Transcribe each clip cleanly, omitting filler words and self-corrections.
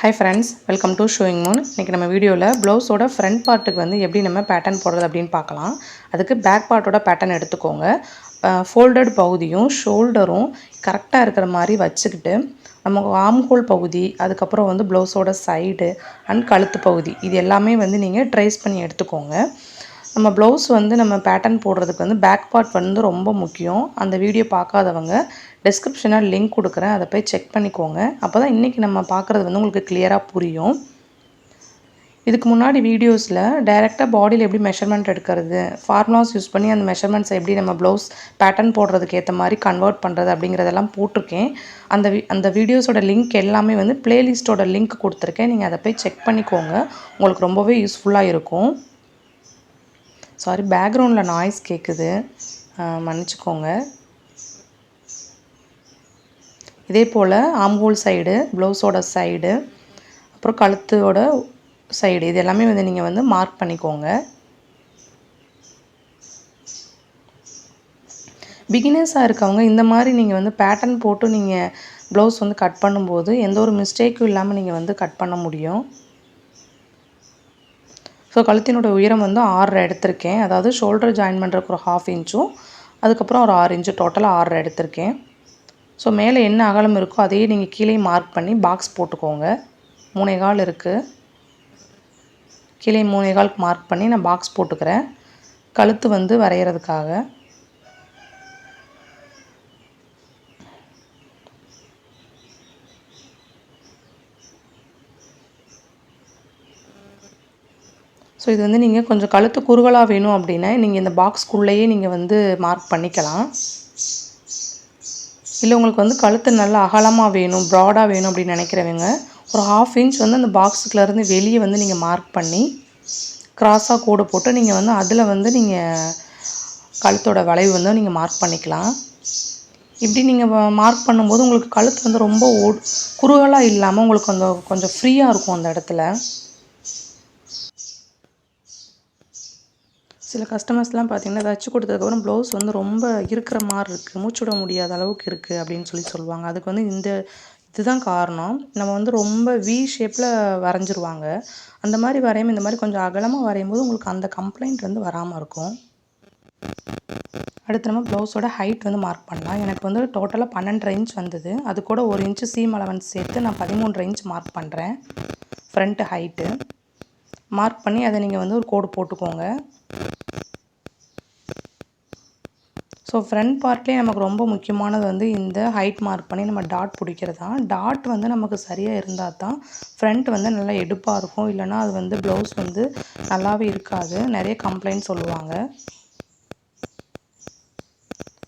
Hi friends, welcome to Showing Moon. இன்னைக்கு நம்ம வீடியோவில் ப்ளவுஸோட ஃப்ரண்ட் பார்ட்டுக்கு வந்து எப்படி நம்ம பேட்டர்ன் போடுறது அப்படின்னு பார்க்கலாம். அதுக்கு பேக் பார்ட்டோட பேட்டர்ன் எடுத்துக்கோங்க. ஃபோல்டட் பகுதியும் ஷோல்டரும் கரெக்டாக இருக்கிற மாதிரி வச்சுக்கிட்டு நம்ம ஆர்ம் ஹோல் பகுதி, அதுக்கப்புறம் வந்து ப்ளவுஸோட சைடு அண்ட் கழுத்து பகுதி இது எல்லாமே வந்து நீங்கள் ட்ரேஸ் பண்ணி எடுத்துக்கோங்க. நம்ம ப்ளவுஸ் வந்து நம்ம பேட்டர்ன் போடுறதுக்கு வந்து பேக் பார்ட் வந்து ரொம்ப முக்கியம். அந்த வீடியோ பார்க்காதவங்க டிஸ்கிரிப்ஷனில் லிங்க் கொடுக்குறேன், அதை போய் செக் பண்ணிக்கோங்க. அப்போ தான் இன்றைக்கி நம்ம பார்க்குறது வந்து உங்களுக்கு கிளியராக புரியும். இதுக்கு முன்னாடி வீடியோஸில் டைரெக்டாக பாடியில் எப்படி மெஷர்மெண்ட் எடுக்கிறது, ஃபார்முலாஸ் யூஸ் பண்ணி அந்த மெஷர்மெண்ட்ஸை எப்படி நம்ம ப்ளவுஸ் பேட்டர்ன் போடுறதுக்கு ஏற்ற மாதிரி கன்வெர்ட் பண்ணுறது அப்படிங்கிறதெல்லாம் போட்டிருக்கேன். அந்த வீடியோஸோட லிங்க் எல்லாமே வந்து ப்ளேலிஸ்ட்டோட லிங்க் கொடுத்துருக்கேன். நீங்கள் அதை போய் செக் பண்ணிக்கோங்க, உங்களுக்கு ரொம்பவே யூஸ்ஃபுல்லாக இருக்கும். சாரி, பேக்ரவுண்டில் நாய்ஸ் கேட்குது, மன்னிச்சிக்கோங்க. இதே போல் ஆம்ஹோல் சைடு, ப்ளவுஸோட சைடு, அப்புறம் கழுத்தோட சைடு இது எல்லாமே வந்து நீங்கள் வந்து மார்க் பண்ணிக்கோங்க. பிகினர்ஸாக இருக்கவங்க இந்த மாதிரி நீங்கள் வந்து பேட்டர்ன் போட்டு நீங்கள் ப்ளவுஸ் வந்து கட் பண்ணும்போது எந்த ஒரு மிஸ்டேக்கும் இல்லாமல் நீங்கள் வந்து கட் பண்ண முடியும். ஸோ கழுத்தினோட உயரம் வந்து 6.5 எடுத்திருக்கேன். அதாவது ஷோல்டர் ஜாயின் பண்ணுறதுக்கு ஒரு 1/2 இன்ச்சும், அதுக்கப்புறம் ஒரு 6 இன்ச்சு, டோட்டலாக 6.5 எடுத்திருக்கேன். ஸோ மேலே என்ன அகலம் இருக்கோ அதையே நீங்கள் கீழே மார்க் பண்ணி பாக்ஸ் போட்டுக்கோங்க. 3.25 இருக்குது, கீழே 3.25 மார்க் பண்ணி நான் பாக்ஸ் போட்டுக்கிறேன் கழுத்து வந்து வரைகிறதுக்காக. ஸோ இது வந்து நீங்கள் கொஞ்சம் கழுத்து குறுகலாக வேணும் அப்படின்னா நீங்கள் இந்த பாக்ஸ்க்குள்ளேயே நீங்கள் வந்து மார்க் பண்ணிக்கலாம். இல்லை உங்களுக்கு வந்து கழுத்து நல்லா அகலமாக வேணும், ப்ராடாக வேணும் அப்படின்னு நினைக்கிறவங்க ஒரு 1/2 இன்ச் வந்து அந்த பாக்ஸுக்குலேருந்து வெளியே வந்து நீங்கள் மார்க் பண்ணி க்ராஸாக கோடு போட்டு நீங்கள் வந்து அதில் வந்து நீங்கள் கழுத்தோட வளைவு வந்து நீங்கள் மார்க் பண்ணிக்கலாம். இப்படி நீங்கள் மார்க் பண்ணும்போது உங்களுக்கு கழுத்து வந்து ரொம்ப குறுகலாக இல்லாமல் உங்களுக்கு கொஞ்சம் ஃப்ரீயாக இருக்கும் அந்த இடத்துல. சில கஸ்டமர்ஸ்லாம் பார்த்திங்கன்னா தச்சு கொடுத்ததுக்கப்புறம் ப்ளவுஸ் வந்து ரொம்ப இருக்கிற மாதிரி இருக்குது, மூச்சு விட முடியாத அளவுக்கு இருக்குது அப்படின்னு சொல்லுவாங்க. அதுக்கு வந்து இதுதான் காரணம். நம்ம வந்து ரொம்ப வி ஷேப்பில் வரைஞ்சிருவாங்க. அந்த மாதிரி வரையும் இந்த மாதிரி கொஞ்சம் அகலமாக வரையும் போது உங்களுக்கு அந்த கம்ப்ளைண்ட் வந்து வராமல் இருக்கும். அடுத்து நம்ம ப்ளவுஸோட ஹைட் வந்து மார்க் பண்ணலாம். எனக்கு வந்து டோட்டலாக 12.5 இன்ச் வந்தது. அது கூட 1 இன்ச்சு சீம் அலவன்ஸ் சேர்த்து நான் 13.5 இன்ச் மார்க் பண்ணுறேன் ஃப்ரண்ட் ஹைட்டு. மார்க் பண்ணி அதை நீங்கள் வந்து ஒரு கோடு போட்டுக்கோங்க. ஸோ ஃப்ரண்ட் பார்ட்லேயே நமக்கு ரொம்ப முக்கியமானது வந்து இந்த ஹைட் மார்க் பண்ணி நம்ம டாட் பிடிக்கிறது தான். டாட் வந்து நமக்கு சரியாக இருந்தால் தான் ஃப்ரண்ட் வந்து நல்லா எடுப்பாக இருக்கும். இல்லைனா அது வந்து ப்ளவுஸ் வந்து நல்லாவே இருக்காது, நிறைய கம்ப்ளைண்ட் சொல்லுவாங்க.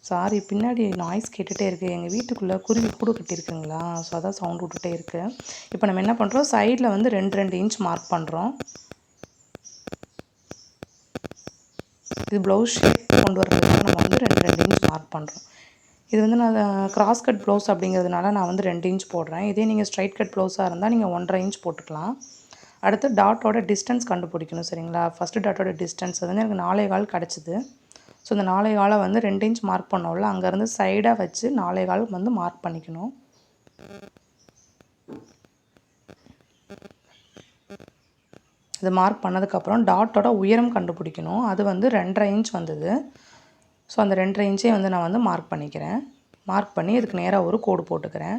சாரி, பின்னாடி நாய்ஸ் கேட்டுகிட்டே இருக்குது. எங்கள் வீட்டுக்குள்ளே குருவி கூடு கட்டியிருக்குங்களா, ஸோ அதான் சவுண்ட் விட்டுட்டே இருக்குது. இப்போ நம்ம என்ன பண்ணுறோம், சைடில் வந்து 2 இன்ச் மார்க் பண்ணுறோம். இது ப்ளவுஸ் ஷேப் கொண்டு வரதுனால நம்ம வந்து 2 இன்ச் மார்க் பண்ணுறோம். இது வந்து நான் கிராஸ் கட் ப்ளவுஸ் அப்படிங்கிறதுனால நான் வந்து 2 இன்ச் போடுறேன். இதே நீங்கள் ஸ்ட்ரைட் கட் ப்ளவுஸாக இருந்தால் நீங்கள் 1.5 இன்ச் போட்டுக்கலாம். அடுத்து டாட்டோட டிஸ்டன்ஸ் கண்டுபிடிக்கணும், சரிங்களா. ஃபஸ்ட்டு டாட்டோட டிஸ்டன்ஸ் வந்து எனக்கு 4.25 கிடச்சிது. ஸோ இந்த 4.25 வந்து 2 இன்ச் மார்க் பண்ணோம்ல, அங்கேருந்து சைடாக வச்சு 4.25 வந்து மார்க் பண்ணிக்கணும். இது மார்க் பண்ணதுக்கப்புறம் டாட்டோட உயரம் கண்டுபிடிக்கணும். அது வந்து 2.5 இன்ச் வந்தது. ஸோ அந்த 2.5 இன்ச்சே வந்து நான் வந்து மார்க் பண்ணிக்கிறேன். மார்க் பண்ணி இதுக்கு நேராக ஒரு கோடு போட்டுக்கிறேன்.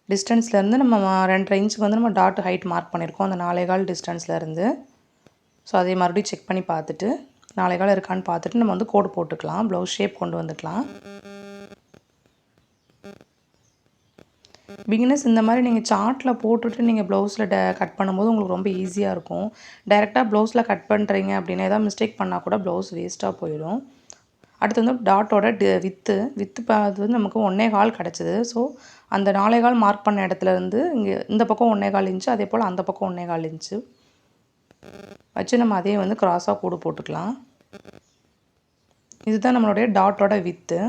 டிஸ்டன்ஸ்லேருந்து நம்ம 2.5 இன்ச்சுக்கு வந்து நம்ம டாட் ஹைட் மார்க் பண்ணியிருக்கோம் அந்த 4.25 டிஸ்டன்ஸ்லேருந்து. ஸோ அதே மறுபடியும் செக் பண்ணி பார்த்துட்டு 4.25 இருக்கான்னு பார்த்துட்டு நம்ம வந்து கோடு போட்டுக்கலாம். ப்ளவுஸ் ஷேப் கொண்டு வந்துக்கலாம். பிகினர்ஸ் இந்த மாதிரி நீங்கள் சார்ட்டில் போட்டுட்டு நீங்கள் ப்ளவுஸில் கட் பண்ணும்போது உங்களுக்கு ரொம்ப ஈஸியாக இருக்கும். டைரெக்டாக ப்ளவுஸில் கட் பண்ணுறீங்க அப்படின்னா ஏதாவது மிஸ்டேக் பண்ணால் கூட ப்ளவுஸ் வேஸ்ட்டாக போயிடும். அடுத்து வந்து டாட்டோட வித்து அது வந்து நமக்கு 1.25 கிடச்சிது. ஸோ அந்த 4.25 மார்க் பண்ண இடத்துலேருந்து இங்கே இந்த பக்கம் 1.25 இன்ச்சு, அதே போல் அந்த பக்கம் 1.25 இன்ச்சு வச்சு நம்ம அதே வந்து க்ராஸாக கோடு போட்டுக்கலாம். இதுதான் நம்மளுடைய டாட்டோட வித்து.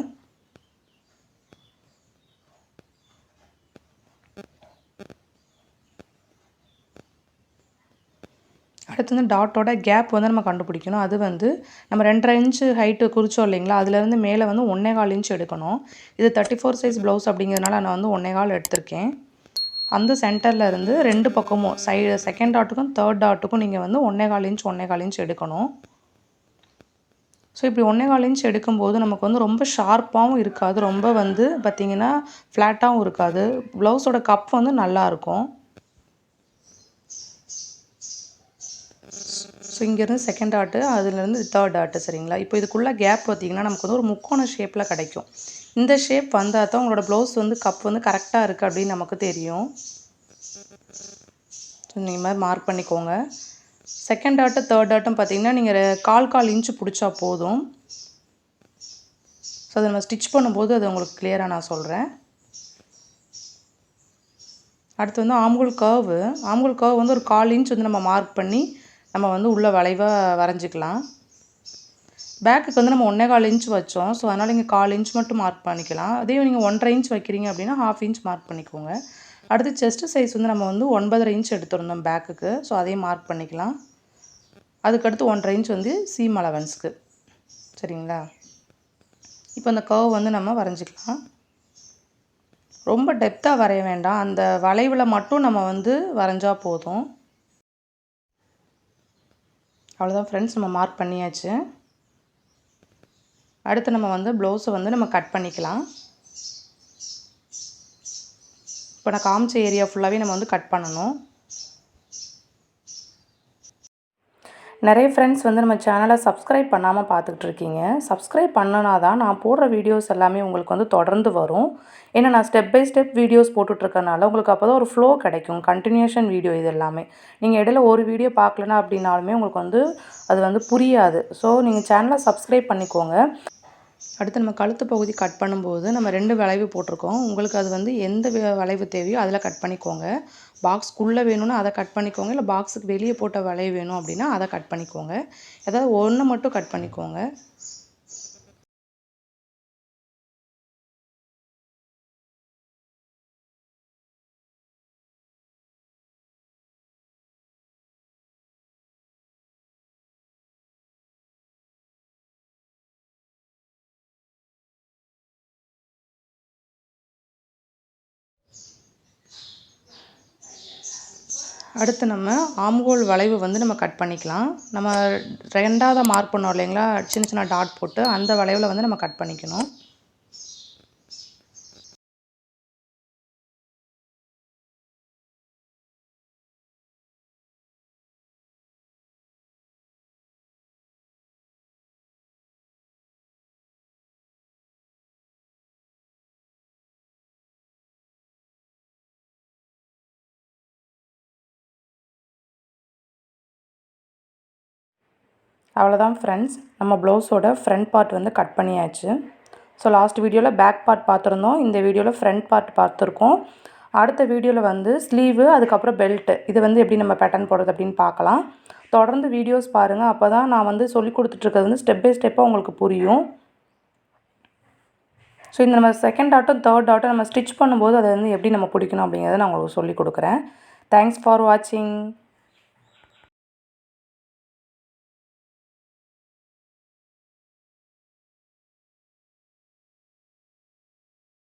அடுத்து வந்து டாட்டோட கேப் வந்து நம்ம கண்டுபிடிக்கணும். அது வந்து நம்ம 2.5 இன்ச்சு ஹைட்டு குறிச்சோம் இல்லைங்களா, அதுலேருந்து மேலே வந்து 1.25 இன்ச் எடுக்கணும். இது 34 சைஸ் ப்ளவுஸ் அப்படிங்கிறதுனால நான் வந்து 1.25 எடுத்திருக்கேன். அந்த சென்டரில் இருந்து 2 பக்கமும் செகண்ட் டாட்டுக்கும் தேர்ட் டாட்டுக்கும் நீங்கள் வந்து 1.25 இன்ச் 1.25 இன்ச் எடுக்கணும். ஸோ இப்படி 1.25 இன்ச் எடுக்கும்போது நமக்கு வந்து ரொம்ப ஷார்ப்பாகவும் இருக்காது, ரொம்ப வந்து பார்த்திங்கன்னா ஃப்ளாட்டாகவும் இருக்காது. ப்ளவுஸோட கப் வந்து நல்லாயிருக்கும். ஸோ இங்கேருந்து செகண்ட் டாட்டு, அதுலேருந்து தேர்ட் டாட்டு சரிங்களா. இப்போ இதுக்குள்ளே கேப் பார்த்திங்கன்னா நமக்கு வந்து ஒரு முக்கோண ஷேப்பில் கிடைக்கும். இந்த ஷேப் வந்தால் தான் உங்களோட ப்ளவுஸ் வந்து கப் வந்து கரெக்டாக இருக்குது அப்படின்னு நமக்கு தெரியும். ஸோ நீங்கள் மாதிரி மார்க் பண்ணிக்கோங்க. செகண்ட் டாட்டு தேர்ட் டாட்டும் பார்த்திங்கன்னா நீங்கள் 1/4 இன்ச்சு பிடிச்சா போதும். ஸோ அதை நம்ம ஸ்டிச் பண்ணும்போது அது உங்களுக்கு கிளியராக நான் சொல்கிறேன். அடுத்து வந்து ஆம்ஹோல் கர்வ் வந்து ஒரு 1/4 இன்ச் வந்து நம்ம மார்க் பண்ணி நம்ம வந்து உள்ள வளைவாக வரைஞ்சிக்கலாம். பேக்குக்கு வந்து நம்ம 1.25 இன்ச் வச்சோம். ஸோ அதனால் இங்கே 1/4 இன்ச் மட்டும் மார்க் பண்ணிக்கலாம். அதே நீங்கள் 1.5 இன்ச் வைக்கிறீங்க அப்படின்னா 1/2 இன்ச் மார்க் பண்ணிக்கோங்க. அடுத்து செஸ்ட் சைஸ் வந்து நம்ம வந்து 9.5 இன்ச் எடுத்திருந்தோம் பேக்குக்கு. ஸோ அதையும் மார்க் பண்ணிக்கலாம். அதுக்கடுத்து 1.5 இன்ச் வந்து சீம் அலவன்ஸ்க்கு சரிங்களா. இப்போ அந்த கர்வ் வந்து நம்ம வரைஞ்சிக்கலாம். ரொம்ப டெப்த்தாக வரைய வேண்டாம், அந்த வளைவில் மட்டும் நம்ம வந்து வரைஞ்சா போதும். அவ்வளோதான் ஃப்ரெண்ட்ஸ், நம்ம மார்க் பண்ணியாச்சு. அடுத்து நம்ம வந்து ப்ளவுஸை வந்து நம்ம கட் பண்ணிக்கலாம். இப்போ நான் காமிச்ச ஏரியா ஃபுல்லாகவே நம்ம வந்து கட் பண்ணணும். நிறைய ஃப்ரெண்ட்ஸ் வந்து நம்ம சேனலை சப்ஸ்கிரைப் பண்ணாமல் பார்த்துக்கிட்டு இருக்கீங்க. சப்ஸ்கிரைப் பண்ணனா தான் நான் போடுற வீடியோஸ் எல்லாமே உங்களுக்கு வந்து தொடர்ந்து வரும். ஏன்னா நான் ஸ்டெப் பை ஸ்டெப் வீடியோஸ் போட்டுட்ருக்கனால உங்களுக்கு அப்போ தான் ஒரு ஃப்ளோ கிடைக்கும். கண்டினியூஷன் வீடியோ இது எல்லாமே. நீங்கள் இடையில ஒரு வீடியோ பார்க்கலனா அப்படின்னாலுமே உங்களுக்கு வந்து அது வந்து புரியாது. ஸோ நீங்கள் சேனலை சப்ஸ்கிரைப் பண்ணிக்கோங்க. அடுத்து நம்ம கழுத்து பகுதி கட் பண்ணும்போது நம்ம 2 வளைவு போட்டிருக்கோம். உங்களுக்கு அது வந்து எந்த வளைவு தேவையோ அதில் கட் பண்ணிக்கோங்க. பாக்ஸ்க்குள்ளே வேணும்னா அதை கட் பண்ணிக்கோங்க, இல்லை பாக்ஸுக்கு வெளியே போட்ட வளைவு வேணும் அப்படின்னா அதை கட் பண்ணிக்கோங்க. ஏதாவது ஒன்று மட்டும் கட் பண்ணிக்கோங்க. அடுத்து நம்ம ஆம்ஹோல் வளைவு வந்து நம்ம கட் பண்ணிக்கலாம். நம்ம 2ஆவதாக மார்க் பண்ணோம் இல்லைங்களா, சின்ன சின்ன டாட் போட்டு அந்த வளைவில் வந்து நம்ம கட் பண்ணிக்கணும். அவ்வளோதான் ஃப்ரெண்ட்ஸ், நம்ம ப்ளவுஸோட ஃப்ரண்ட் பார்ட் வந்து கட் பண்ணியாச்சு. ஸோ லாஸ்ட் வீடியோவில் பேக் பார்ட் பார்த்துருந்தோம், இந்த வீடியோவில் ஃப்ரண்ட் பார்ட் பார்த்துருக்கோம். அடுத்த வீடியோவில் வந்து ஸ்லீவு, அதுக்கப்புறம் பெல்ட்டு, இது வந்து எப்படி நம்ம பேட்டர்ன் போடுறது அப்படின்னு பார்க்கலாம். தொடர்ந்து வீடியோஸ் பாருங்கள், அப்போ தான் நான் வந்து சொல்லி கொடுத்துட்ருக்கிறது வந்து ஸ்டெப் பை ஸ்டெப்பாக உங்களுக்கு புரியும். ஸோ இந்த நம்ம செகண்ட் டாட்டும் தேர்ட் டாட்டும் நம்ம ஸ்டிச் பண்ணும்போது அதை வந்து எப்படி நம்ம பிடிக்கணும் அப்படிங்கிறத நான் உங்களுக்கு சொல்லிக் கொடுக்குறேன். தேங்க்ஸ் ஃபார் வாட்சிங்.